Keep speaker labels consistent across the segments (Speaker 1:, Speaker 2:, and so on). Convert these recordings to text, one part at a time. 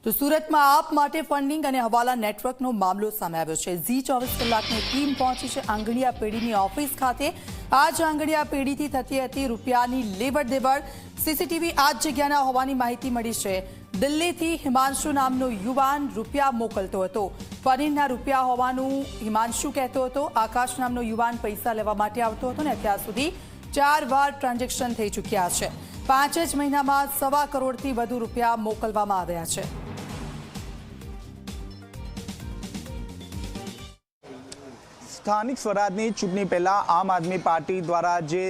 Speaker 1: તો સુરતમાં આપ માટે ફંડિંગ અને હવાલા નેટવર્કનો મામલો સામે આવ્યો છે। ઝી 24 કલાકની ટીમ પહોંચી છે આંગડિયા પેઢીની ઓફિસ ખાતે। આ જ આંગડિયા પેઢીથી થતી હતી રૂપિયાની લેવડ દેવડ। સીસીટીવી આ જ જગ્યાના હોવાની માહિતી મળી છે। દિલ્હીથી હિમાંશુ નામનો યુવાન રૂપિયા મોકલતો હતો। પનીરના રૂપિયા હોવાનું હિમાંશુ કહેતો હતો। આકાશ નામનો યુવાન પૈસા લેવા માટે આવતો હતો ને અત્યાર સુધી 4 વાર ટ્રાન્ઝેક્શન થઈ ચૂક્યા છે। 5 જ મહિનામાં 1.25 કરોડથી વધુ રૂપિયા મોકલવામાં આવ્યા છે।
Speaker 2: સ્થાનિક સ્વરાજની ચૂંટણી પહેલા આમ આદમી પાર્ટી દ્વારા જે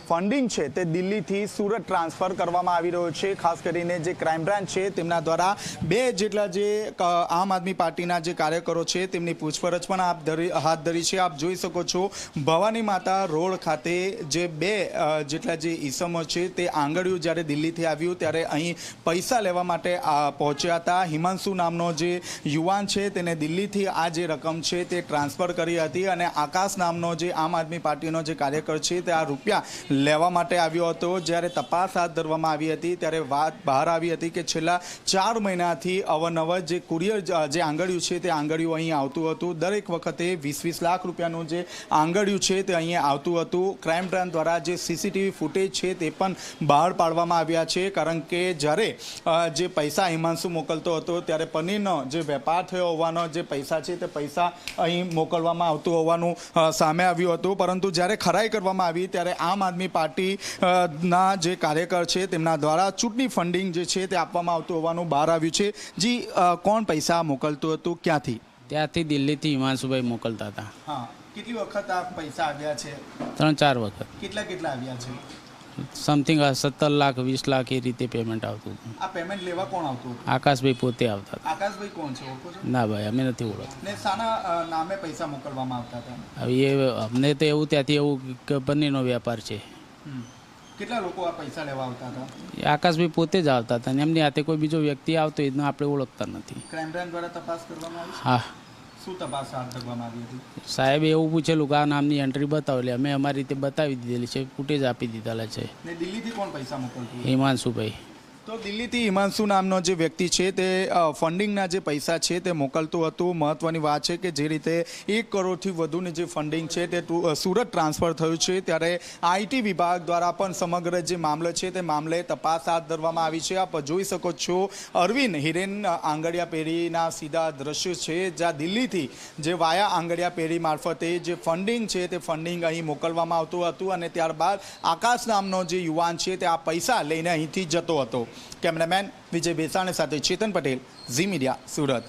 Speaker 2: ફંડિંગ છે તે દિલ્હીથી સુરત ટ્રાન્સફર કરવામાં આવી રહ્યો છે। ખાસ કરીને જે ક્રાઇમ બ્રાન્ચ છે તેમના દ્વારા 2 જેટલા જે આમ આદમી પાર્ટીના જે કાર્યકરો છે તેમની પૂછપરછ પણ હાથ ધરી છે। આપ જોઈ શકો છો ભવાની માતા રોડ ખાતે જે 2 જેટલા જે ઈસમો છે તે આંગળીઓ જ્યારે દિલ્હીથી આવ્યું ત્યારે અહીં પૈસા લેવા માટે પહોંચ્યા હતા। હિમાંશુ નામનો જે યુવાન છે તેને દિલ્હીથી આ જે રકમ છે તે ટ્રાન્સફર કરી હતી અને આકાશ નામનો જે આમ આદમી પાર્ટીનો જે કાર્યકર છે તે આ રૂપિયા લેવા માટે આવ્યો હતો। જ્યારે તપાસ હાથ ધરવામાં આવી હતી ત્યારે વાત બહાર આવી હતી કે છેલ્લા 4 મહિનાથી અવનવર જે કુરિયર જે આંગળીયું છે તે આંગળીયું અહીં આવતું હતું। દરેક વખતે 20-20 લાખ રૂપિયાનું જે આંગળીયું છે તે અહીં આવતું હતું। ક્રાઇમ બ્રાન્ચ દ્વારા જે સીસીટીવી ફૂટેજ છે તે પણ બહાર પાડવામાં આવ્યા છે, કારણ કે જ્યારે જે પૈસા હિમાંશુ મોકલતો હતો ત્યારે પનીરનો જે વેપાર થયો હોવાનો જે પૈસા છે તે પૈસા અહીં મોકલવામાં આવતું હોવાનું સામે આવ્યું હતું। પરંતુ જ્યારે ખરાઈ કરવામાં આવી ત્યારે આમ આદમી પાર્ટીના જે કાર્યકર છે તેમના દ્વારા ચૂંટણી ફંડિંગ જે છે તે આપવામાં આવતું હોવાનું બહાર આવ્યું છે। જી, કોણ પૈસા મોકલતું હતું, ક્યાંથી?
Speaker 3: ત્યાંથી દિલ્હીથી હિમાંશુભાઈ મોકલતા હતા।
Speaker 2: હા, કેટલી વખત આ પૈસા આવ્યા છે?
Speaker 3: 3-4 વખત।
Speaker 2: કેટલા આવ્યા છે?
Speaker 3: સમથિંગ 17 લાખ 20 લાખ એ રીતે પેમેન્ટ આવતું હતું।
Speaker 2: આ પેમેન્ટ લેવા કોણ આવતું?
Speaker 3: આકાશભાઈ પોતે આવતા હતા।
Speaker 2: આકાશભાઈ કોણ છે, ઓળખો છો?
Speaker 3: ના ભાઈ, અમે નથી ઓળખતા।
Speaker 2: ને શાના નામે પૈસા મોકલવામાં આવતા હતા?
Speaker 3: હવે એ અમને તો એવું ત્યાંથી એવું કે પનીરનો વેપાર છે।
Speaker 2: કેટલા લોકો આ પૈસા લેવા આવતા હતા?
Speaker 3: એ આકાશભાઈ પોતે જ આવતા હતા અને એમની હાથે કોઈ બીજો વ્યક્તિ આવતો એને આપણે ઓળખતા નથી।
Speaker 2: ક્રાઇમ બ્રાન્ચ દ્વારા તપાસ કરવામાં આવી?
Speaker 3: હા।
Speaker 2: શું તપાસ હાથ ધરવામાં આવી હતી?
Speaker 3: સાહેબે એવું પૂછેલું કે આ નામની એન્ટ્રી બતાવો એટલે અમે અમારી રીતે બતાવી દીધેલી છે, ફૂટેજ આપી દીધેલા છે।
Speaker 2: ને દિલ્હીથી કોણ પૈસા મોકલતું?
Speaker 3: હિમાંશુભાઈ।
Speaker 2: તો દિલ્હીથી હિમાંશુ નામનો જે વ્યક્તિ છે તે ફંડિંગના જે પૈસા છે તે મોકલતું હતું। મહત્વની વાત છે કે જે રીતે 1 કરોડથી વધુની જે ફંડિંગ છે તે સુરત ટ્રાન્સફર થયું છે, ત્યારે આઈટી વિભાગ દ્વારા પણ સમગ્ર જે મામલો છે તે મામલે તપાસ હાથ ધરવામાં આવી છે। આપ જોઈ શકો છો અરવિંદ હિરેન આંગડિયા પેઢીના સીધા દ્રશ્યો છે, જ્યાં દિલ્હીથી જે વાયા આંગડિયા પેઢી મારફતે જે ફંડિંગ છે તે ફંડિંગ અહીં મોકલવામાં આવતું હતું અને ત્યારબાદ આકાશ નામનો જે યુવાન છે તે આ પૈસા લઈને અહીંથી જતો હતો। કેમેરામેન વિજય બેસાણી સાથે ચેતન પટેલ, ઝી મીડિયા, સુરત।